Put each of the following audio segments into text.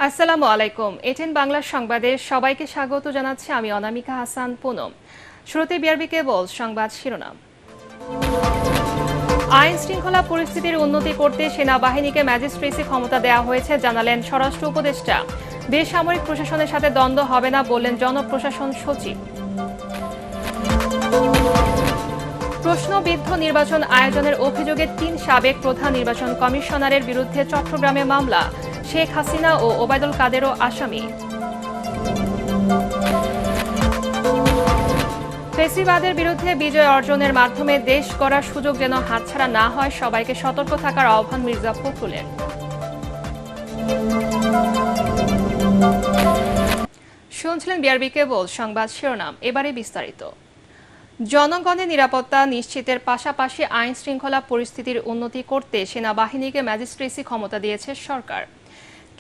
আসসালামু আলাইকুম। এটিএন বাংলা সংবাদে সবাইকে স্বাগত জানাচ্ছি আমি অনামিকা হাসান পুনম। শুরুতে বিআরবি কেবল সংবাদ শিরোনাম। আইন শৃঙ্খলা পরিস্থিতির উন্নতি করতে সেনাবাহিনীকে ম্যাজিস্ট্রেসি ক্ষমতা দেওয়া হয়েছে জানালেন স্বরাষ্ট্র উপদেষ্টা। বেসামরিক প্রশাসনের সাথে দ্বন্দ্ব হবে না বললেন জনপ্রশাসন সচিব। প্রশ্নবিদ্ধ নির্বাচন আয়োজনের অভিযোগে ৩ সাবেক প্রধান নির্বাচন কমিশনারের বিরুদ্ধে চট্টগ্রামে মামলা। শেখ হাসিনা ও ওবায়দুল কাদেরও আসামি। ফ্যাসিবাদের বিরুদ্ধে বিজয় অর্জনের মাধ্যমে দেশ গড়ার সুযোগ যেন হাতছাড়া না হয়, সবাইকে সতর্ক থাকার আহ্বান মির্জা ফখরুলের। শুনছিলেন বিআরবি কেবল সংবাদ শিরোনাম, এবারে বিস্তারিত। জনগণের নিরাপত্তা নিশ্চিতের পাশাপাশি আইন শৃঙ্খলা পরিস্থিতির উন্নতি করতে সেনাবাহিনীকে ম্যাজিস্ট্রেসি ক্ষমতা দিয়েছে সরকার।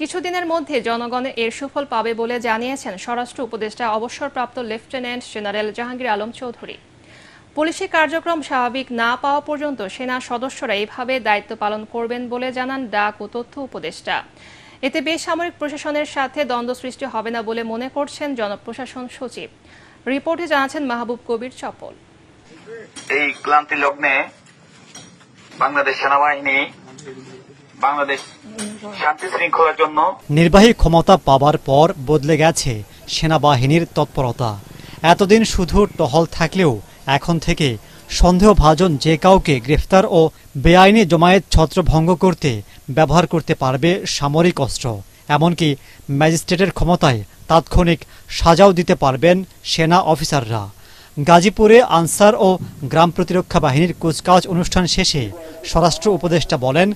কিছুদিনের মধ্যে জনগণ এর সুফল পাবে বলে জানিয়েছেন স্বরাষ্ট্র উপদেষ্টা অবসরপ্রাপ্ত লেফটেন্যান্ট জেনারেল জাহাঙ্গীর আলম চৌধুরী। পুলিশি কার্যক্রম স্বাভাবিক না পাওয়া পর্যন্ত সেনা সদস্যরা এইভাবে দায়িত্ব পালন করবেন বলে জানান ডাক ও তথ্য উপদেষ্টা। এতে বেসামরিক প্রশাসনের সাথে দ্বন্দ্ব সৃষ্টি হবে না বলে মনে করছেন জনপ্রশাসন সচিব। রিপোর্টে জানাচ্ছেন মাহবুব কবির চপল। এই ক্লান্তি লগ্নে বাংলাদেশ সেনাবাহিনী বাংলাদেশ শান্তি শৃঙ্খলার জন্য নির্বাহী ক্ষমতা পাবার পর বদলে গেছে সেনাবাহিনীর তৎপরতা। এতদিন শুধু টহল থাকলেও এখন থেকে সন্দেহভাজন যে কাউকে গ্রেফতার ও বেআইনি জমায়েত ছত্রভঙ্গ করতে ব্যবহার করতে পারবে সামরিক অস্ত্র। এমনকি ম্যাজিস্ট্রেটের ক্ষমতায় তাৎক্ষণিক সাজাও দিতে পারবেন সেনা অফিসাররা। গাজীপুরে আনসার ও গ্রাম প্রতিরক্ষা বাহিনীর কুচকাওয়াজ অনুষ্ঠান শেষে স্বরাষ্ট্র উপদেষ্টা বলেন,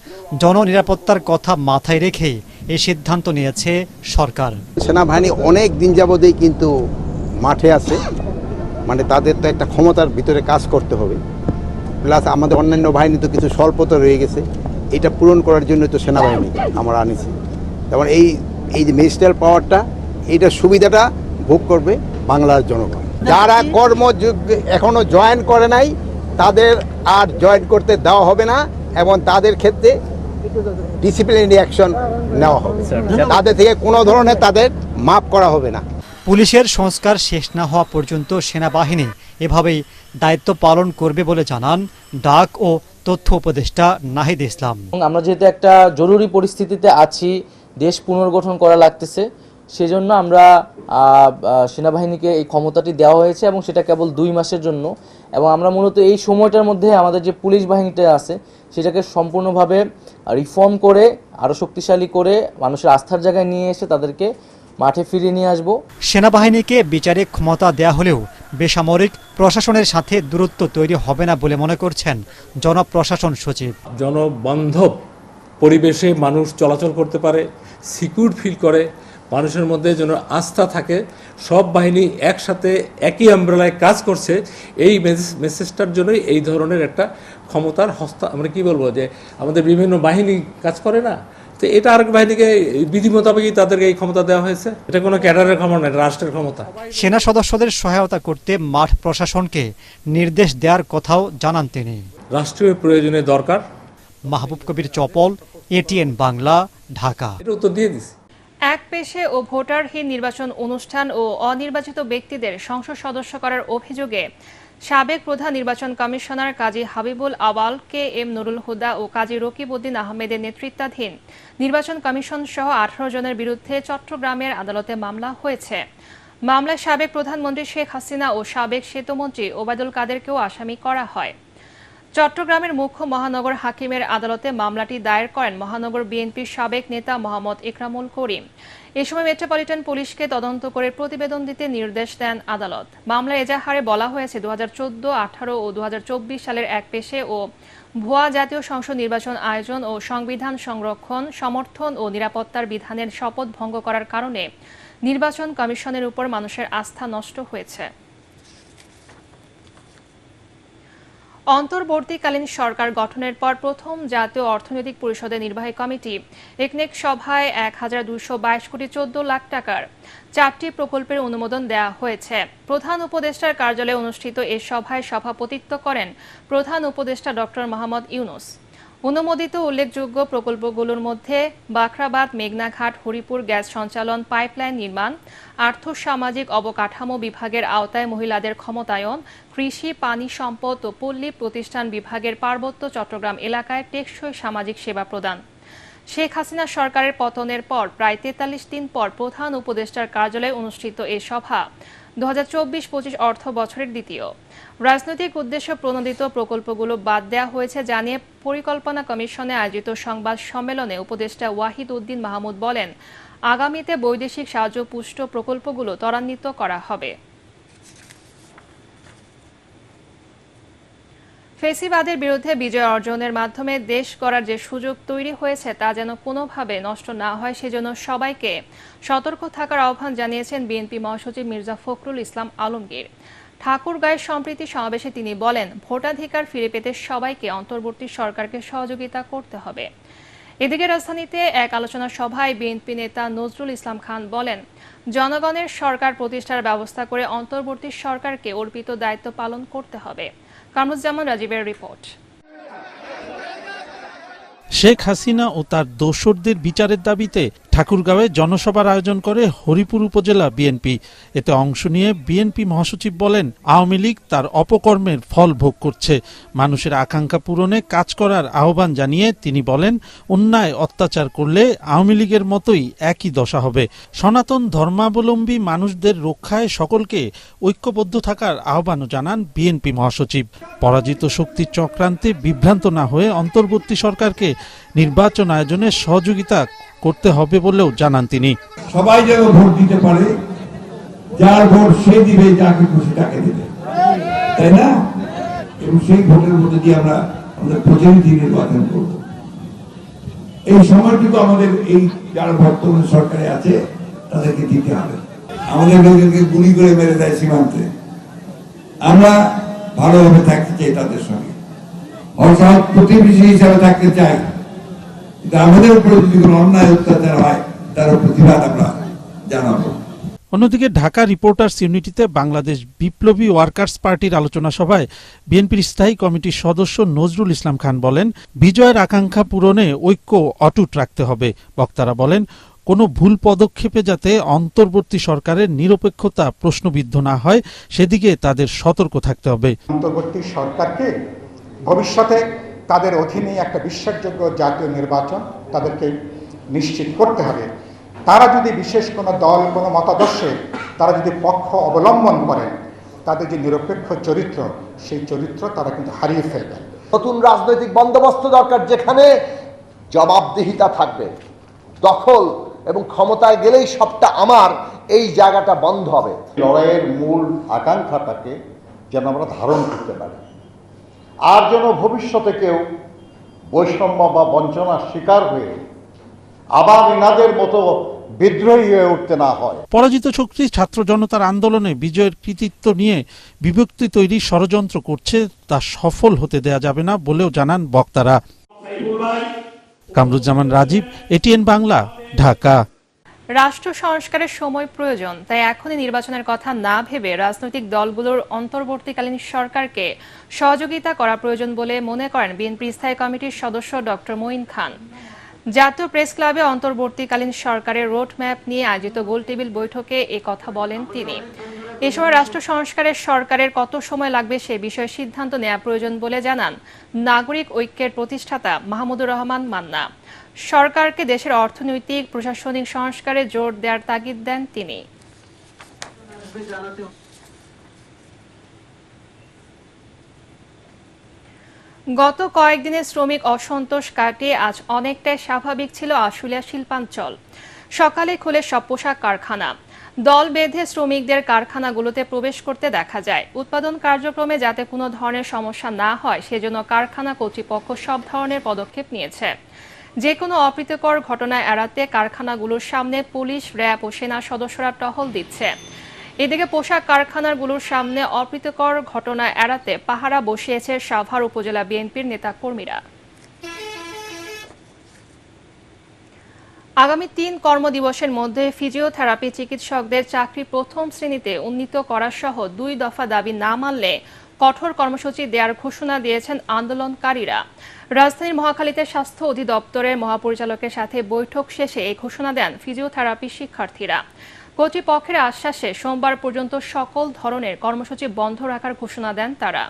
জননিরাপত্তার কথা মাথায় রেখে এই সিদ্ধান্ত নিয়েছে সরকার। সেনাবাহিনী অনেক দিন যাবতেই কিন্তু মাঠে আছে, মানে তাদের তো একটা ক্ষমতার ভিতরে কাজ করতে হবে, প্লাস আমাদের অন্যান্য বাহিনী তো কিছু স্বল্পতা রয়ে গেছে, এটা পূরণ করার জন্য তো সেনাবাহিনী আমরা আনিছি। যেমন এই যে ম্যাজিস্ট্রেট পাওয়ারটা, এইটার সুবিধাটা ভোগ করবে বাংলার জনগণ। যারা কর্মযোগ্য এখনো জয়েন করে নাই তাদের আর জয়েন করতে দেওয়া হবে না এবং তাদের ক্ষেত্রে ডিসিপ্লিনারি অ্যাকশন নেওয়া হবে। তাদের থেকে কোনো ধরনের তাদের মাফ করা হবে না। পুলিশের সংস্কার শেষ না হওয়া পর্যন্ত সেনাবাহিনী এভাবেই দায়িত্ব পালন করবে বলে জানান ডাক ও তথ্য উপদেষ্টা নাহিদ ইসলাম। আমরা যেহেতু একটা জরুরি পরিস্থিতিতে আছি, দেশ পুনর্গঠন করা লাগতেছে, সেজন্য আমরা সেনাবাহিনীকে এই ক্ষমতাটি দেওয়া হয়েছে এবং সেটা কেবল 2 মাসের জন্য। এবং আমরা মূলত এই সময়টার মধ্যে আমাদের যে পুলিশ বাহিনীটা আছে সেটাকে সম্পূর্ণভাবে রিফর্ম করে আরও শক্তিশালী করে মানুষের আস্থার জায়গায় নিয়ে এসে তাদেরকে মাঠে ফিরিয়ে নিয়ে আসব। সেনাবাহিনীকে বিচারিক ক্ষমতা দেয়া হলেও বেসামরিক প্রশাসনের সাথে দূরত্ব তৈরি হবে না বলে মনে করছেন জনপ্রশাসন সচিব। জনবান্ধব পরিবেশে মানুষ চলাচল করতে পারে, সিকিউর ফিল করে, মানুষের মধ্যে যেন আস্থা থাকে, সব বাহিনী একসাথে একই আমব্রেলায় কাজ করছে, এই মেসেজটার জন্যই এই ধরনের একটা ক্ষমতার আমরা কি বলবো যে আমাদের বিভিন্ন বাহিনী কাজ করে না, তো এটা আরেক বাহিনীকে বিধি মোতাবেকই তাদেরকে এই ক্ষমতা দেওয়া হয়েছে। এটা কোনো ক্যাডারের ক্ষমতা না, এটা রাষ্ট্রের ক্ষমতা। সেনা সদস্যদের সহায়তা করতে মাঠ প্রশাসনকে নির্দেশ দেওয়ার কথাও জানান তিনি। রাষ্ট্রীয় প্রয়োজনে দরকার। মাহবুব কবির চপল, এটিএন বাংলা, ঢাকা। এটা উত্তর দিয়ে দিছি। এক পেশে ও ভোটারহীন নির্বাচন অনুষ্ঠান ও অনির্বাচিত ব্যক্তিদের সংসদ সদস্য করার অভিযোগে সাবেক প্রধান নির্বাচন কমিশনার কাজী হাবিবুল আওয়াল, কে এম নুরুল হুদা ও কাজী রকিবউদ্দিন আহমেদের নেতৃত্বাধীন নির্বাচন কমিশন সহ 18 জনের বিরুদ্ধে চট্টগ্রামের আদালতে মামলা হয়েছে। মামলায় সাবেক প্রধানমন্ত্রী শেখ হাসিনা ও সাবেক সেতুমন্ত্রী ওবায়দুল কাদেরকেও আসামি করা হয়। চট্টগ্রামের মুখ্য মহানগর হাকিমের আদালতে মামলাটি দায়ের করেন মহানগর বিএনপির সাবেক নেতা মোহাম্মদ ইকরামুল করিম। এ সময় মেট্রোপলিটন পুলিশকে তদন্ত করে প্রতিবেদন দিতে নির্দেশ দেন আদালত। মামলার এজাহারে বলা হয়েছে 2014, 18 ও 2024 সালের এক পেশে ও ভুয়া জাতীয় সংসদ নির্বাচন আয়োজন ও সংবিধান সংরক্ষণ, সমর্থন ও নিরাপত্তার বিধানের শপথ ভঙ্গ করার কারণে নির্বাচন কমিশনের উপর মানুষের আস্থা নষ্ট হয়েছে। অন্তর্বর্তীকালীন সরকার গঠনের পর প্রথম জাতীয় অর্থনৈতিক পরিষদের নির্বাহী কমিটি একনেক সভায় 1222 কোটি 14 লাখ টাকার 4টি প্রকল্পের অনুমোদন দেওয়া হয়েছে। প্রধান উপদেষ্টার কার্যালয়ে অনুষ্ঠিত এ সভায় সভাপতিত্ব করেন প্রধান উপদেষ্টা ডক্টর মোহাম্মদ ইউনূস। অনুমোদিত উল্লেখযোগ্য প্রকল্পগুলোর মধ্যে বাখরাবাদ মেঘনাঘাট হরিপুর গ্যাস সঞ্চালন পাইপলাইন নির্মাণ, আর্থসামাজিক অবকাঠামো বিভাগের আওতায় মহিলাদের ক্ষমতায়ন, কৃষি, পানি সম্পদ ও পল্লী প্রতিষ্ঠান বিভাগের পার্বত্য চট্টগ্রাম এলাকায় টেকসই সামাজিক সেবা প্রদান। শেখ হাসিনা সরকারের পতনের পর প্রায় ৪৩ দিন পর প্রধান উপদেষ্টার কার্যালয়ে অনুষ্ঠিত এই সভা ২০২৪-২৫ অর্থ বছরের দ্বিতীয়। রাজনৈতিক উদ্দেশ্য প্রণোদিত প্রকল্পগুলো বাদ দেওয়া হয়েছে জানিয়ে পরিকল্পনা কমিশনে আয়োজিত সংবাদ সম্মেলনে উপদেষ্টা ওয়াহিদ উদ্দিন মাহমুদ বলেন, আগামীতে বৈদেশিক সাহায্য পুষ্ট প্রকল্পগুলো ত্বরান্বিত করা হবে। ফেসিবাদের বিরুদ্ধে বিজয় অর্জনের মাধ্যমে দেশ গড়ার যে সুযোগ তৈরি হয়েছে তা যেন কোনোভাবে নষ্ট না হয় সেজন্য সবাইকে সতর্ক থাকার আহ্বান জানিয়েছেন বিএনপি মহাসচিব মির্জা ফখরুল ইসলাম আলমগীর। ঠাকুরগাঁয়ের সম্প্রীতি সমাবেশে তিনি বলেন, ভোটাধিকার ফিরে পেতে সবাইকে অন্তর্বর্তী সরকারকে সহযোগিতা করতে হবে। এদিকে রাজধানীতে এক আলোচনা সভায় বিএনপি নেতা নজরুল ইসলাম খান বলেন, জনগণের সরকার প্রতিষ্ঠার ব্যবস্থা করে অন্তর্বর্তী সরকারকে অর্পিত দায়িত্ব পালন করতে হবে। কামরুজ্জামান রাজীবের রিপোর্ট। শেখ হাসিনা ও তার দোসরদের বিচারের দাবিতে ঠাকুরগাঁওয়ে জনসভার আয়োজন করে হরিপুর উপজেলা বিএনপি। এতে অংশ নিয়ে বিএনপি মহাসচিব বলেন, আওয়ামী লীগ তার অপকর্মের ফল ভোগ করছে। মানুষের আকাঙ্ক্ষা পূরণে কাজ করার আহ্বান জানিয়ে তিনি বলেন, অন্যায় অত্যাচার করলে আওয়ামী লীগের মতোই একই দশা হবে। সনাতন ধর্মাবলম্বী মানুষদের রক্ষায় সকলকে ঐক্যবদ্ধ থাকার আহ্বানও জানান বিএনপি মহাসচিব। পরাজিত শক্তির চক্রান্তে বিভ্রান্ত না হয়ে অন্তর্বর্তী সরকারকে নির্বাচন আয়োজনে সহযোগিতা করতে হবে বলেও জানান তিনি। সবাই যেন ভোট দিতে পারে, যার ভোট সে দিবে, যাকে খুশি তাকে দিবে, তাই না? এবং সেই ভোটের মধ্যে দিয়ে আমরা আমাদের প্রতিনিধি নির্বাচন করব। এই সময়টুকু আমাদের এই যারা বর্তমানে সরকারে আছে তাদেরকে দিতে হবে। আমাদের লোকজনকে গুলি করে মেরে দেয় সীমান্তে, আমরা ভালোভাবে থাকতে চাই তাদের সঙ্গে, অর্থাৎ প্রতিবেশী হিসাবে থাকতে চাই। আমাদের উপরে যদি কোনো অন্যায় অত্যাচার হয় তার প্রতিবাদ আমরা জানাবো। অন্যদিকে ঢাকা রিপোর্টার্স ইউনিটিতে বাংলাদেশ বিপ্লবী ওয়ার্কার্স পার্টির আলোচনা সভায় বিএনপির স্থায়ী কমিটির সদস্য নজরুল ইসলাম খান বলেন, বিজয়ের আকাঙ্ক্ষা পূরণে ঐক্য অটুট রাখতে হবে। বক্তারা বলেন, কোনো ভুল পদক্ষেপে যাতে অন্তর্বর্তী সরকারের নিরপেক্ষতা প্রশ্নবিদ্ধ না হয় সেদিকে তাদের সতর্ক থাকতে হবে। অন্তর্বর্তী সরকারকে ভবিষ্যতে তাদের অধীনে একটা বিশ্বাসযোগ্য জাতীয় নির্বাচন তাদেরকে নিশ্চিত করতে হবে। তারা যদি বিশেষ কোনো দল, কোনো মতাদর্শে তারা যদি পক্ষ অবলম্বন করেন, তাদের যে নিরপেক্ষ চরিত্র, সেই চরিত্র তারা কিন্তু হারিয়ে ফেলবে। নতুন রাজনৈতিক বন্দোবস্ত দরকার, যেখানে জবাবদিহিতা থাকবে। দখল এবং ক্ষমতায় গেলেই সবটা আমার, এই জায়গাটা বন্ধ হবে। লড়াইয়ের মূল আকাঙ্ক্ষাটাকে যেন আমরা ধারণ করতে পারি, আর যেন ভবিষ্যতে কেউ বৈষম্য বা বঞ্চনার শিকার হয়ে আবার ইনাদের মতো বিদ্রোহী হয়ে উঠতে না হয়। পরাজিত শক্তি ছাত্র জনতার আন্দোলনে বিজয়ের কৃতিত্ব নিয়ে বিভক্তি তৈরির ষড়যন্ত্র করছে, তা সফল হতে দেয়া যাবে না বলেও জানান বক্তারা। কামরুজ্জামান রাজীব, এটিএন বাংলা, ঢাকা। রাষ্ট্র সংস্কারের সময় প্রয়োজন, তাই এখনই নির্বাচনের কথা না ভেবে রাজনৈতিক দলগুলোর অন্তর্বর্তীকালীন সরকারকে সহযোগিতা করা প্রয়োজন বলে মনে করেন বিএনপি স্থায়ী কমিটির সদস্য ডক্টর মঈন খান। জাতীয় প্রেস ক্লাবে অন্তর্বর্তীকালীন সরকারের রোডম্যাপ নিয়ে আয়োজিত গোলটেবিল বৈঠকে এ কথা বলেন তিনি। এ সময় রাষ্ট্র সংস্কারের সরকারের কত সময় লাগবে সে বিষয়ে সিদ্ধান্ত নেওয়া প্রয়োজন বলে জানান নাগরিক ঐক্যের প্রতিষ্ঠাতা মাহমুদুর রহমান মান্না। সরকারকে দেশের অর্থনৈতিক প্রশাসনিক সংস্কারে জোর দেওয়ার তাগিদ দেন তিনি। গত কয়েকদিনের শ্রমিক অসন্তোষ কাটিয়ে আজ অনেকটাই স্বাভাবিক ছিল আশুলিয়া শিল্পাঞ্চল। সকালে খুলে সব পোশাক কারখানা, দল বেঁধে শ্রমিকদের কারখানাগুলোতে প্রবেশ করতে দেখা যায়। উৎপাদন কার্যক্রমে যাতে কোনো ধরনের সমস্যা না হয় সেজন্য কারখানা কর্তৃপক্ষ সব ধরনের পদক্ষেপ নিয়েছে। যে কোনো অপ্রীতিকর ঘটনা এড়াতে কারখানাগুলোর সামনে পুলিশ, র্যাব ও সেনা সদস্যরা টহল দিচ্ছে। এদিকে পোশাক কারখানাগুলোর সামনে অপ্রীতিকর ঘটনা এড়াতে পাহারা বসিয়েছে সাভার উপজেলা বিএনপির নেতাকর্মীরা। আগামী ৩ কর্মদিবসের মধ্যে ফিজিওথেরাপি চিকিৎসকদের চাকরি প্রথম শ্রেণীতে উন্নীত করা সহ 2 দফা দাবি না মানলে কঠোর কর্মসূচি দেওয়ার ঘোষণা দিয়েছেন আন্দোলনকারীরা। রাজধানীর মহাখালীতে স্বাস্থ্য অধিদপ্তরের মহাপরিচালকের সাথে বৈঠক শেষে এই ঘোষণা দেন ফিজিওথেরাপি শিক্ষার্থীরা। কর্তৃপক্ষের আশ্বাসে সোমবার পর্যন্ত সকল ধরনের কর্মসূচি বন্ধ রাখার ঘোষণা দেন তারা।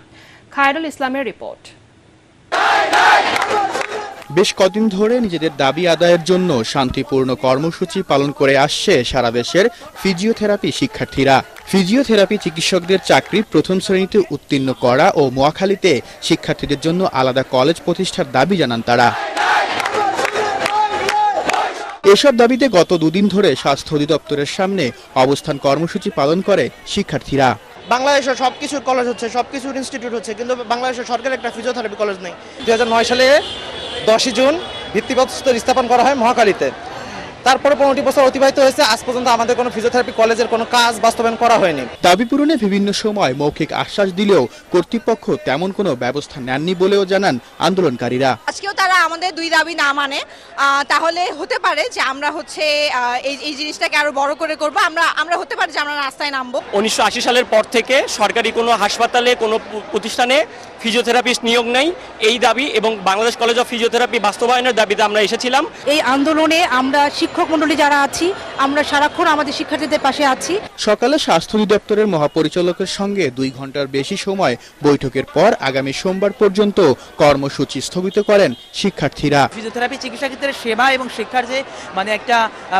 খায়রুল ইসলামের রিপোর্ট। বেশ কদিন ধরে নিজেদের দাবি আদায়ের জন্য শান্তিপূর্ণ কর্মসূচি পালন করে আসছে সারা দেশের ফিজিওথেরাপি শিক্ষার্থীরা। ফিজিওথেরাপি চিকিৎসকদের চাকরি প্রথম শ্রেণীতে উত্তীর্ণ করা ও মহাখালীতে শিক্ষার্থীদের জন্য আলাদা কলেজ প্রতিষ্ঠার দাবি জানান তারা। এসব দাবিতে গত দুদিন ধরে স্বাস্থ্য অধিদপ্তরের সামনে অবস্থান কর্মসূচি পালন করে শিক্ষার্থীরা। বাংলাদেশের সবকিছুর কলেজ হচ্ছে, সবকিছুর ইনস্টিটিউট হচ্ছে, কিন্তু বাংলাদেশের সরকারের একটা ফিজিওথেরাপি কলেজ নেই। 2009 সালে 10 জুন ভিত্তিপ্রস্তর স্থাপন করা হয় মহাখালীতে। তারপরে 15টি বছর অতিবাহিত হয়েছে, আজ পর্যন্ত আমাদের কোনো ফিজিওথেরাপি কলেজের কোনো কাজ বাস্তবায়ন করা হয়নি। দাবি পূরণে বিভিন্ন সময় মৌখিক আশ্বাস দিলেও কর্তৃপক্ষ তেমন কোনো ব্যবস্থা নেননি বলেও জানান আন্দোলনকারীরা। আজকেও তারা আমাদের দুই দাবি না মানে তাহলে হতে পারে যে আমরা হচ্ছে এই জিনিসটাকে আরো বড় করে করব। আমরা হতে পারে যে আমরা রাস্তায় নামবো। 1980 সালের পর থেকে সরকারি কোনো হাসপাতালে কোনো প্রতিষ্ঠানে ফিজিওথেরাপিস্ট নিয়োগ নেই, এই দাবি এবং বাংলাদেশ কলেজ অফ ফিজিওথেরাপি বাস্তবায়নের দাবিতে আমরা এসেছিলাম। এই আন্দোলনে আমরা শিক্ষক মণ্ডলী যারা আছি, আমরা সারাক্ষণ আমাদের শিক্ষার্থীদের পাশে আছি। সকালে স্বাস্থ্য অধিদপ্তরের মহাপরিচালকের সঙ্গে 2 ঘন্টার বেশি সময় বৈঠকের পর আগামী সোমবার পর্যন্ত কর্মসূচি স্থগিত করেন শিক্ষার্থীরা। ফিজিওথেরাপি চিকিৎসকদের সেবা এবং শিক্ষার যে একটা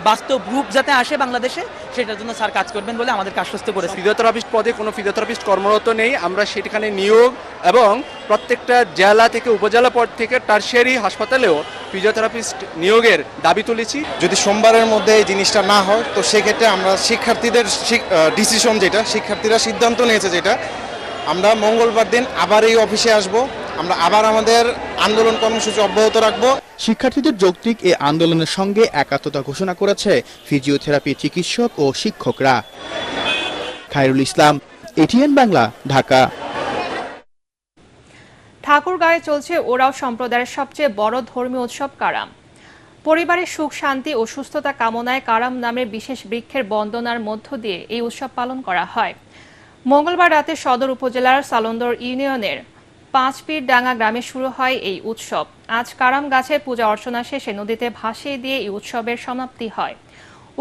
বাস্তব রূপ যাতে আসে বাংলাদেশে, সেটার জন্য স্যার কাজ করবেন বলে আমাদেরকে আশ্বস্ত করেছে। ফিজিওথেরাপিস্ট পদে কোনো ফিজিওথেরাপিস্ট কর্মরত নেই, আমরা সেখানে নিয়োগ এবং প্রত্যেকটা জেলা থেকে উপজেলা পদ থেকে টারশিয়ারি হাসপাতালেও ফিজিওথেরাপিস্ট নিয়োগের দাবি তুলেছি। যদি সোমবারের মধ্যে এই জিনিসটা না হয়, তো সেক্ষেত্রে আমরা শিক্ষার্থীদের ডিসিশন যেটা শিক্ষার্থীরা সিদ্ধান্ত নিয়েছে, যেটা আমরা মঙ্গলবার দিন আবার এই অফিসে আসব, আমরা আবার আমাদের আন্দোলন কর্মসূচি অব্যাহত রাখব। শিক্ষার্থীদের যৌক্তিক এ আন্দোলনের সঙ্গে একাত্মতা ঘোষণা করেছে ফিজিওথেরাপি চিকিৎসক ও শিক্ষকরা। খায়রুল ইসলাম, এটিএন বাংলা, ঢাকা। ঠাকুরগাঁয়ে চলছে ওরাও সম্প্রদায়ের সবচেয়ে বড় ধর্মীয় উৎসব কারাম। পরিবারের সুখ শান্তি ও সুস্থতা কামনায় কারাম নামের বিশেষ বৃক্ষের বন্দনার মধ্য দিয়ে এই উৎসব পালন করা হয়। মঙ্গলবার রাতে সদর উপজেলার সালন্দর ইউনিয়নের 5 পীরডাঙ্গা গ্রামে শুরু হয় এই উৎসব। আজ কারাম গাছে পূজা অর্চনা শেষে নদীতে ভাসিয়ে দিয়ে এই উৎসবের সমাপ্তি হয়।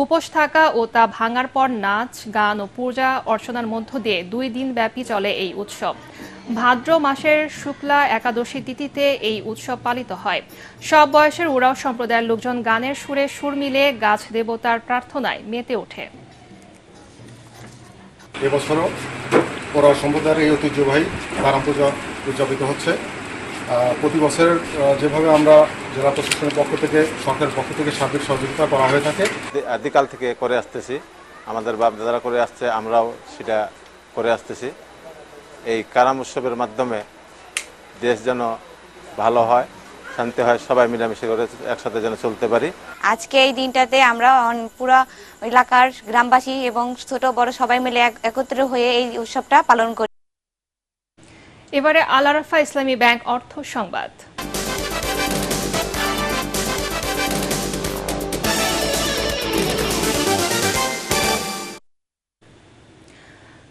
উপোস থাকা ও তা ভাঙার পর নাচ, গান ও পূজা অর্চনার মধ্য দিয়ে 2 দিন ব্যাপী চলে এই উৎসব। ভাদ্র মাসের শুক্লা একাদশী তিথিতে এই উৎসব পালিত হয়। সব বয়সের ওরাও সম্প্রদায়ের লোকজন গানের সুরে সুর মিলে গাছ দেবতার প্রার্থনায় মেতে ওঠে। এবছরও ওরাও সম্প্রদায়ের এই ঐতিহ্যবাহী কারাম পূজা উদযাপিত হচ্ছে। প্রতি বছর যেভাবে আমরা জেলা প্রশাসনের পক্ষ থেকে, সরকারের পক্ষ থেকে সার্বিক সহযোগিতা করা হয়ে থাকে, আদিকাল থেকে করে আসতেছি, আমাদের বাপ দাদারা করে আসছে, আমরাও সেটা করে আসতেছি। এই কারাম উৎসবের মাধ্যমে দেশ যেন ভালো হয়, শান্তি হয়, সবাই মিলেমিশে করে একসাথে যেন চলতে পারি। আজকে এই দিনটাতে আমরা পুরো এলাকার গ্রামবাসী এবং ছোট বড় সবাই মিলে একত্র হয়ে এই উৎসবটা পালন করি। এবারে আল আরাফা ইসলামী ব্যাংক অর্থ সংবাদ।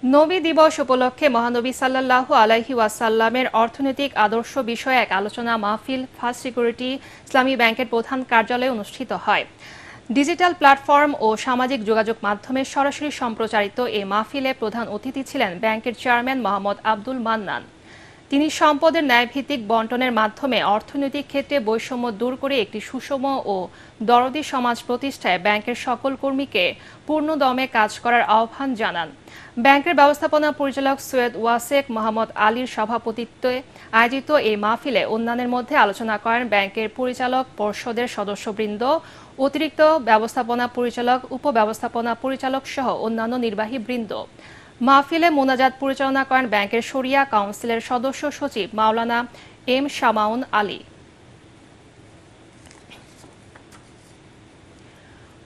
নবী দিবস উপলক্ষে মহানবী সাল্লাল্লাহু আলাইহি ওয়াসাল্লামের অর্থনৈতিক আদর্শ বিষয়ে এক আলোচনা মাহফিল ফার্স্ট সিকিউরিটি ইসলামী ব্যাংকের প্রধান কার্যালয়ে অনুষ্ঠিত হয়। ডিজিটাল প্ল্যাটফর্ম ও সামাজিক যোগাযোগ মাধ্যমে সরাসরি সম্প্রচারিত এই মাহফিলে প্রধান অতিথি ছিলেন ব্যাংকের চেয়ারম্যান মোহাম্মদ আব্দুল মান্নান। তিনি সম্পদের ন্যায়ভিত্তিক বন্টনের মাধ্যমে অর্থনৈতিক ক্ষেত্রে বৈষম্য দূর করে একটি সুষম ও দরদি সমাজ প্রতিষ্ঠায় ব্যাংকের সকল কর্মীকে পূর্ণদমে কাজ করার আহ্বান জানান। ব্যাংকের ব্যবস্থাপনা পরিচালক সৈয়দ ওয়াসেক মোহাম্মদ আলীর সভাপতিত্বে আয়োজিত এই মাহফিলে অন্যান্যের মধ্যে আলোচনা করেন ব্যাংকের পরিচালক পর্ষদের সদস্যবৃন্দ, অতিরিক্ত ব্যবস্থাপনা পরিচালক, উপব্যবস্থাপনা পরিচালক সহ অন্যান্য নির্বাহী বৃন্দ। মাহফিলে মোনাজাত পরিচালনা করেন ব্যাংকের শরিয়া কাউন্সিলের সদস্য সচিব মাওলানা এম শামাউন আলী।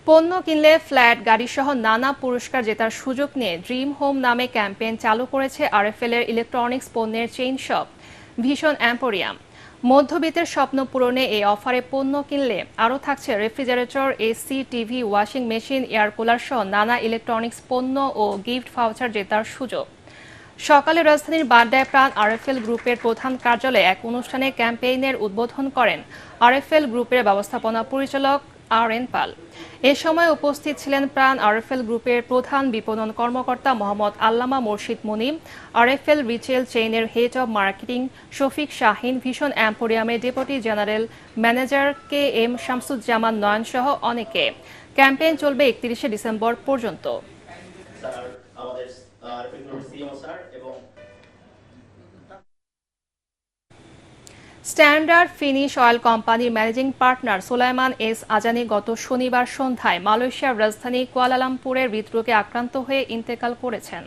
পণ্য কিনলে ফ্ল্যাট, গাড়িসহ নানা পুরস্কার জেতার সুযোগ নিয়ে ড্রিম হোম নামে ক্যাম্পেইন চালু করেছে আরএফএল এর ইলেকট্রনিক্স পণ্যের চেইন শপ ভিশন এম্পোরিয়াম। মধ্যবিত্তের স্বপ্ন পূরণে এই অফারে পণ্য কিনলে আরও থাকছে refrigerator, AC, TV, washing machine, air cooler সহ নানা ইলেকট্রনিক্স পণ্য ও গিফট ভাউচার জেতার সুযোগ। সকালে রাজধানীর বাড্ডায় প্রাণ আরএফএল গ্রুপের প্রধান কার্যালয়ে এক অনুষ্ঠানে ক্যাম্পেইনের উদ্বোধন করেন আরএফএল গ্রুপের ব্যবস্থাপনা পরিচালক আর.এন. পাল। এ সময় উপস্থিত ছিলেন প্রাণ আরএফএল গ্রুপের প্রধান বিপণন কর্মকর্তা মোহাম্মদ আল্লামা মোর্শিদ মুনিম, আরএফএল রিটেল চেইনের head of marketing Shafiq Shahin, vision এম্পোরিয়ামের deputy general manager K M. Shamsuzzaman Nayan সহ অনেকে। ক্যাম্পেইন চলবে 31শে ডিসেম্বর পর্যন্ত। স্ট্যান্ডার্ড ফিনিশ অয়েল কোম্পানির managing partner Solaiman S Azani গত শনিবার সন্ধ্যায় মালয়েশিয়ার রাজধানী কুয়ালালামপুরের হৃদরোগে আক্রান্ত হয়ে ইন্তেকাল করেছেন।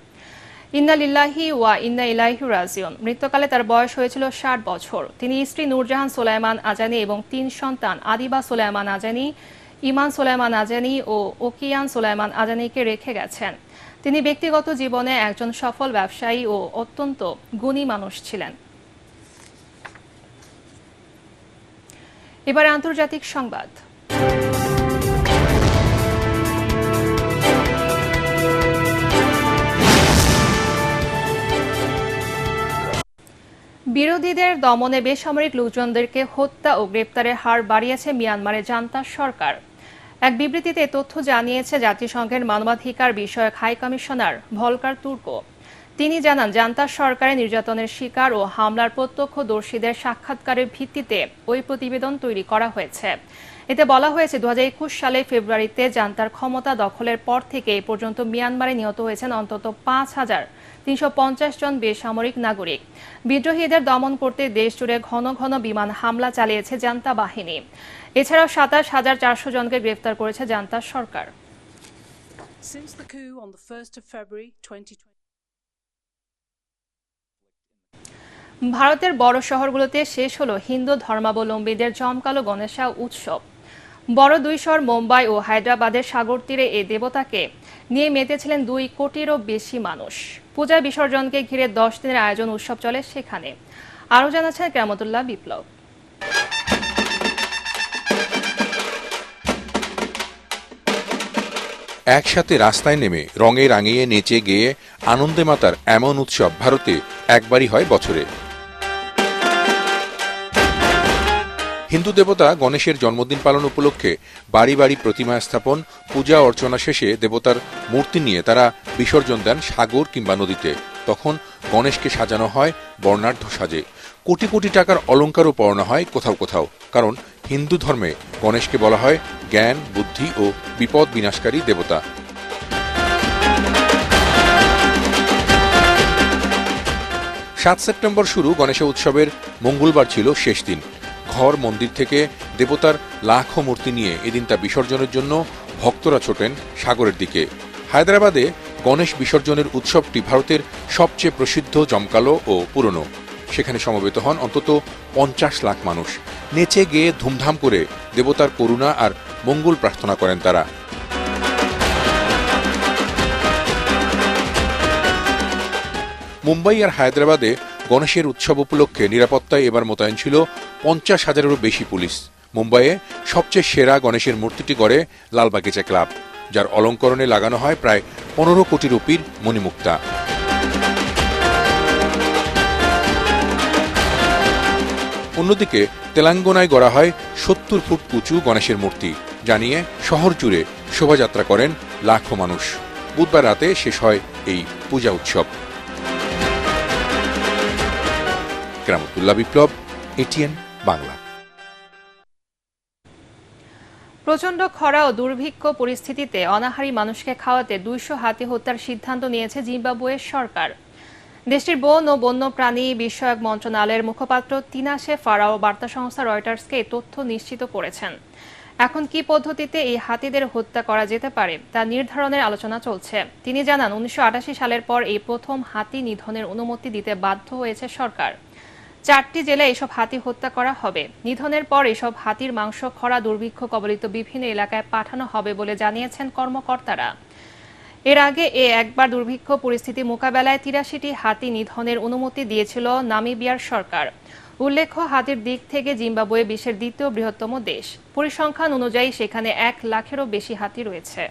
ইন্না লিল্লাহি ওয়া ইন্না ইলাইহি রাজিউন। মৃত্যুকালে তার বয়স হয়েছিল 60 বছর। তিনি স্ত্রী নূরজাহান সোলাইমান আজানি এবং 3 সন্তান আদিবা সোলাইমান আজানি, ইমান সোলাইমান আজানি ও ওকিয়ান সোলাইমান আজানিকে রেখে গেছেন। তিনি ব্যক্তিগত জীবনে একজন সফল ব্যবসায়ী ও অত্যন্ত গুণী মানুষ ছিলেন। এবার আন্তর্জাতিক সংবাদ। বিরোধীদের দমনে বেসামরিক লোকজনদেরকে হত্যা ও গ্রেপ্তারের হার বাড়িয়েছে মিয়ানমারের জান্তা সরকার। এক বিবৃতিতে তথ্য জানিয়েছে জাতিসংঘের মানবাধিকার বিষয়ক হাই কমিশনার ভলকার তুর্কো। তিনি জানান, জান্তা সরকারের নির্যাতনের শিকার ও হামলার প্রত্যক্ষদর্শীদের সাক্ষাৎকারের ভিত্তিতে ওই প্রতিবেদন তৈরি করা হয়েছে। এতে বলা হয়েছে 2021 সালের ফেব্রুয়ারিতে জান্তার ক্ষমতা দখলের পর থেকে এ পর্যন্ত মিয়ানমারে নিহত হয়েছেন অন্তত 5,350 জন বেসামরিক নাগরিক। বিদ্রোহীদের দমন করতে দেশজুড়ে ঘন ঘন বিমান হামলা চালিয়েছে জান্তা বাহিনী। এছাড়াও 27,400 জনকে গ্রেফতার করেছে জান্তা সরকার। ভারতের বড় শহরগুলোতে শেষ হলো হিন্দু ধর্মাবলম্বীদের জমকালো গণেশা উৎসব। বড় দুই শহর মুম্বাই ও হায়দ্রাবাদের সাগর তীরে এই দেবতাকে নিয়ে মেতেছিলেন 2 কোটিরও বেশি মানুষ। পূজা বিসর্জনকে ঘিরে 10 দিনের আয়োজন উৎসব চলে সেখানে। আরও জানাচ্ছেন কেরামতুল্লাহ বিপ্লব। একসাথে রাস্তায় নেমে রঙে রাঙিয়ে নেচে গেয়ে আনন্দে মাতার এমন উৎসব ভারতে একবারই হয় বছরে। হিন্দু দেবতা গণেশের জন্মদিন পালন উপলক্ষে বাড়ি বাড়ি প্রতিমা স্থাপন, পূজা অর্চনা শেষে দেবতার মূর্তি নিয়ে তারা বিসর্জন দেন সাগর কিংবা নদীতে। তখন গণেশকে সাজানো হয় বর্ণাঢ্য সাজে। কোটি কোটি টাকার অলঙ্কারও পরানো হয় কোথাও কোথাও। কারণ হিন্দু ধর্মে গণেশকে বলা হয় জ্ঞান, বুদ্ধি ও বিপদ বিনাশকারী দেবতা। 7 সেপ্টেম্বর শুরু গণেশ উৎসবের মঙ্গলবার ছিল শেষ দিন। ঘর মন্দির থেকে দেবতার লাখো মূর্তি নিয়ে এদিন তা বিসর্জনের জন্য ভক্তরা ছোটেন সাগরের দিকে। হায়দ্রাবাদে গণেশ বিসর্জনের উৎসবটি ভারতের সবচেয়ে প্রসিদ্ধ, জমকালো ও পুরনো। সেখানে সমবেত হন অন্তত 50 লাখ মানুষ। নেচে গেয়ে ধুমধাম করে দেবতার করুণা আর মঙ্গল প্রার্থনা করেন তারা। মুম্বাই আর হায়দ্রাবাদে গণেশের উৎসব উপলক্ষে নিরাপত্তায় এবার মোতায়েন ছিল 50,000-এরও বেশি পুলিশ। মুম্বাইয়ে সবচেয়ে সেরা গণেশের মূর্তিটি গড়ে লালবাগিচা ক্লাব, যার অলঙ্করণে লাগানো হয় প্রায় 15 কোটি রুপির মণিমুক্তা। অন্যদিকে তেলেঙ্গানায় গড়া হয় 70 ফুট উঁচু গণেশের মূর্তি, জানিয়ে শহর জুড়ে শোভাযাত্রা করেন লাখো মানুষ। বুধবার রাতে শেষ হয় এই পূজা উৎসব। কেরামতুল্লাহ বিপ্লব, এটিএন বাংলা। প্রচণ্ড খরা ও দুর্ভিক্ষ পরিস্থিতিতে অনাহারী মানুষকে খাওয়াতে 200 হাতি হত্যার সিদ্ধান্ত নিয়েছে জিম্বাবুয়ের সরকার। দেশটির বন ও বন্যপ্রাণী বিষয়ক মন্ত্রণালয়ের মুখপাত্র তিনাশে ফারাও বার্তা সংস্থা রয়টার্সকে এই তথ্য নিশ্চিত করেছেন। এখন কি পদ্ধতিতে এই হাতিদের হত্যা করা যেতে পারে তা নির্ধারণের আলোচনা চলছে। তিনি জানান, 1988 সালের পর এই প্রথম হাতি নিধনের অনুমতি দিতে বাধ্য হয়েছে সরকার। 4টি জেলায় এসব হাতি হত্যা করা হবে। নিধনের পর এসব হাতির মাংস খরা দুর্ভিক্ষ কবলিত বিভিন্ন এলাকায় পাঠানো হবে বলে জানিয়েছেন কর্মকর্তারা। এর আগে একবার দুর্ভিক্ষ পরিস্থিতি মোকাবেলায় 83টি হাতি নিধনের অনুমতি দিয়েছিল নামিবিয়ার সরকার। উল্লেখ্য, হাতির দিক থেকে জিম্বাবুয়ে বিশ্বের দ্বিতীয় বৃহত্তম দেশ। পরিসংখ্যান অনুযায়ী সেখানে 1 লাখেরও বেশি হাতি রয়েছে।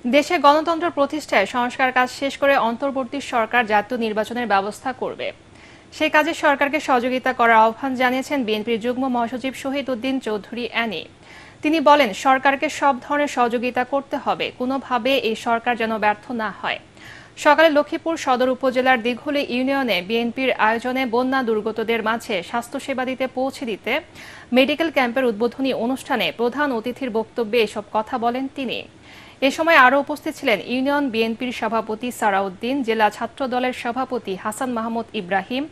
দেশে গণতন্ত্র প্রতিষ্ঠায় সংস্কার কাজ শেষ করে অন্তর্বর্তী সরকার জাতীয় নির্বাচনের ব্যবস্থা করবে। সেই কাজে সরকারকে সহযোগিতা করার আহ্বান জানিয়েছেন বিএনপির যুগ্ম মহাসচিব শহীদ উদ্দিন চৌধুরী অ্যানি। তিনি বলেন, সরকারকে সব ধরনের সহযোগিতা করতে হবে, কোনোভাবে এই সরকার যেন ব্যর্থ না হয়। সকালে লক্ষ্মীপুর সদর উপজেলার দিঘুলী ইউনিয়নে বিএনপির আয়োজনে বন্যা দুর্গতদের মাঝে স্বাস্থ্যসেবা পৌঁছে দিতে মেডিকেল ক্যাম্পের উদ্বোধনী অনুষ্ঠানে প্রধান অতিথির বক্তব্যে এসব কথা বলেন তিনি। এ সময় আরও উপস্থিত ছিলেন ইউনিয়ন বিএনপির সভাপতি সারাউদ্দিন, জেলা ছাত্র দলের সভাপতি হাসান মাহমুদ ইব্রাহিম,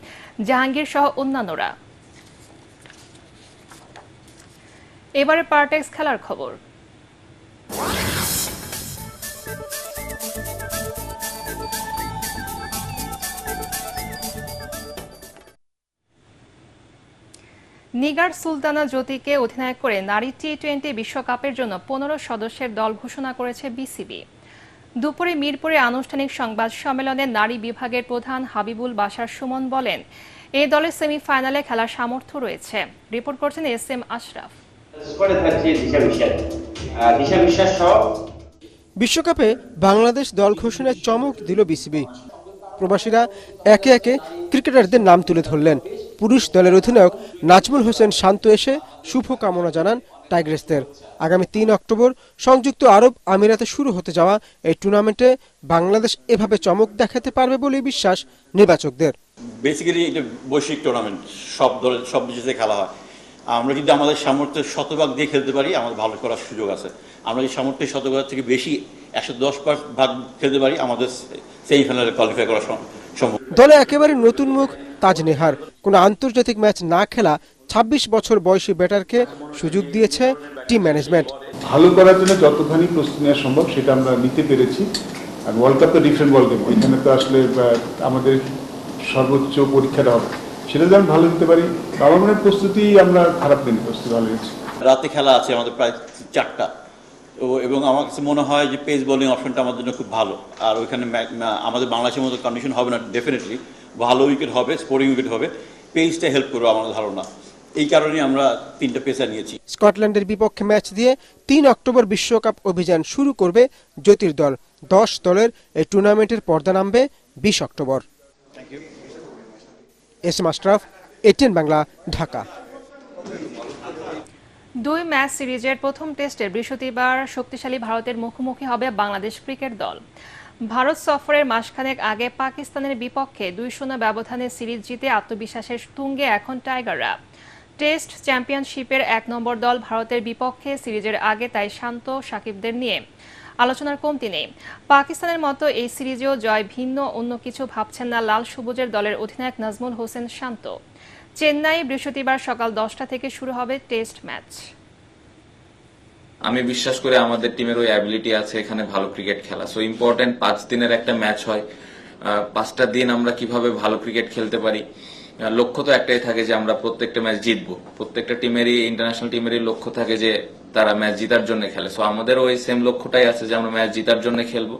জাহাঙ্গীর সহ অন্যান্যরা। এবারে পার্টেক্স খেলার খবর। নিগার সুলতানা জ্যোতিকে অধিনায়ক করে নারী টি-20 বিশ্বকাপের জন্য 15 সদস্যের দল ঘোষণা করেছে বিসিবি। দুপুরে মিরপুরে আনুষ্ঠানিক সংবাদ সম্মেলনে নারী বিভাগের প্রধান হাবিবুল বাশার সুমন বলেন, এই দলের সেমিফাইনালে খেলার সামর্থ্য রয়েছে। রিপোর্ট করছেন এস.এম. আশরাফ। বিশ্বকাপে বাংলাদেশ দল ঘোষণায় চমক দিল বিসিবি। প্রবাসীরা একে একে ক্রিকেটারদের নাম তুলে ধরলেন। পুরুষ দলের অধিনায়ক নাজমুল হোসেন শান্ত এসে শুভকামনা জানান টাইগ্রেসদের। আগামী 3 অক্টোবর সংযুক্ত আরব আমিরাতে শুরু হতে যাওয়া এই টুর্নামেন্টে বাংলাদেশ এভাবে চমক দেখাতে পারবে বলে বিশ্বাস নির্বাচকদের। বেসিক্যালি এটা বৈশ্বিক টুর্নামেন্ট, সব দলের সব দেশে খেলা হয়। আমরা যদি আমাদের সামর্থ্যের শতভাগ দিয়ে খেলতে পারি, আমাদের ভালো করার সুযোগ আছে। আমরা যদি সামর্থ্যের শতভাগ থেকে বেশি 110 ভাগ খেলতে পারি, আমাদের সেমিফাইনালে কোয়ালিফাই করা সম্ভব। দলে একেবারে নতুন মুখ তাজ নেহার। কোনো আন্তর্জাতিক ম্যাচ না খেলা 26 বছর বয়সী ব্যাটারকে সুযোগ দিয়েছে টিম ম্যানেজমেন্ট। ভালো করার জন্য যতখানি প্রস্তুতি নেওয়া সম্ভব সেটা আমরা নিতে পেরেছি। আর ওয়ার্ল্ড কাপ তো ডিফারেন্ট বল গেম, ওইখানে তো আসলে আমাদের সর্বোচ্চ পরীক্ষাটা হবে, সেটা যেন ভালো দিতে পারি। আমার মনে প্রস্তুতি আমরা খারাপ নিই, প্রস্তুতি ভালো হয়েছে। রাতে খেলা আছে আমাদের প্রায় 4টা, এবং আমার কাছে মনে হয় যে পেস বোলিং অপশনটা আমাদের জন্য খুব ভালো। আর ওইখানে আমাদের বাংলাদেশের মতো কন্ডিশন হবে না, ডেফিনেটলি ভালো উইকেট হবে, স্কোরিং উইকেট হবে, পেসটা হেল্প করবে আমার ধারণা। এই কারণেই আমরা 3টা পেসার নিয়েছি। স্কটল্যান্ডের বিপক্ষে ম্যাচ দিয়ে 3 অক্টোবর বিশ্বকাপ অভিযান শুরু করবে জ্যোতির দল। 10 দলের এই টুর্নামেন্টের পর্দা নামবে 20 October. SM. Ashraf, ATN Bangla, Dhaka. 2 match সিরিজের প্রথম টেস্টের বৃহস্পতিবার শক্তিশালী ভারতের মুখোমুখি হবে বাংলাদেশ ক্রিকেট দল। ভারত সফরের মাসখানেক আগে পাকিস্তানের বিপক্ষে 2-0 ব্যবধানে সিরিজ জিতে আত্মবিশ্বাসের তুঙ্গে এখন টাইগাররা। টেস্ট চ্যাম্পিয়নশিপের 1 নম্বর দল ভারতের বিপক্ষে সিরিজের আগে, তাই শান্ত সাকিবদের নিয়ে আলোচনার কমতি নেই। পাকিস্তানের মতো এই সিরিজেও জয় ভিন্ন অন্য কিছু ভাবছেন না লাল সবুজের দলের অধিনায়ক নাজমুল হোসেন শান্ত। চেন্নাই বৃহস্পতিবার সকাল 10টা থেকে শুরু হবে টেস্ট ম্যাচ। আমি বিশ্বাস করি আমাদের টিমের ওই অ্যাবিলিটি আছে এখানে ভালো ক্রিকেট খেলা। সো ইম্পর্টেন্ট 5 দিনের একটা ম্যাচ হয়, 5টা দিন আমরা কিভাবে ভালো ক্রিকেট খেলতে পারি। লক্ষ্য তো একটাই থাকে যে আমরা প্রত্যেকটা ম্যাচ জিতবো। প্রত্যেকটা টিমেরই, ইন্টারন্যাশনাল টিমেরই লক্ষ্য থাকে যে তারা ম্যাচ জিতার জন্য খেলে। সো আমাদের ওই সেম লক্ষ্যটাই আছে যে আমরা ম্যাচ জিতার জন্য খেলবো।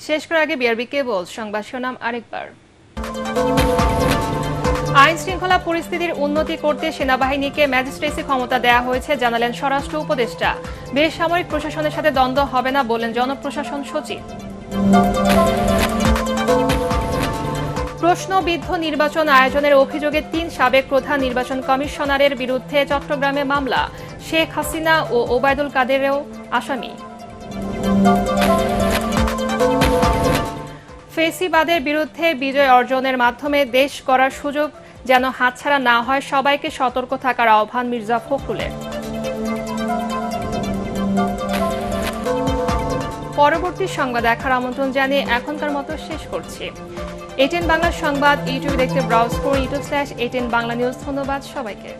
শেষ করার আগে বিআরবি কেবল সংবাদ শিরোনাম আরেকবার। আইন শৃঙ্খলা পরিস্থিতির উন্নতি করতে সেনাবাহিনীকে ম্যাজিস্ট্রেসি ক্ষমতা দেওয়া হয়েছে, জানালেন স্বরাষ্ট্র উপদেষ্টা। বেসামরিক প্রশাসনের সাথে দ্বন্দ্ব হবে না বললেন জনপ্রশাসন সচিব। প্রশ্নবিদ্ধ নির্বাচন আয়োজনের অভিযোগে 3 সাবেক প্রধান নির্বাচন কমিশনারের বিরুদ্ধে চট্টগ্রামে মামলা। শেখ হাসিনা ও ওবায়দুল কাদেরও আসামি। ফেসিবাদের বিরুদ্ধে বিজয় অর্জনের মাধ্যমে দেশ গড়ার সুযোগ যেন হাতছাড়া না হয়, সবাইকে সতর্ক থাকার আহ্বান মির্জা ফখরুলের। পরবর্তী সংবাদ দেখার আমন্ত্রণ জানিয়ে এখনকার মতো শেষ করছি। ATN বাংলা সংবাদ ইউটিউবে দেখতে ব্রাউজ করুন youtube/ATN বাংলা নিউজ। ধন্যবাদ সবাইকে।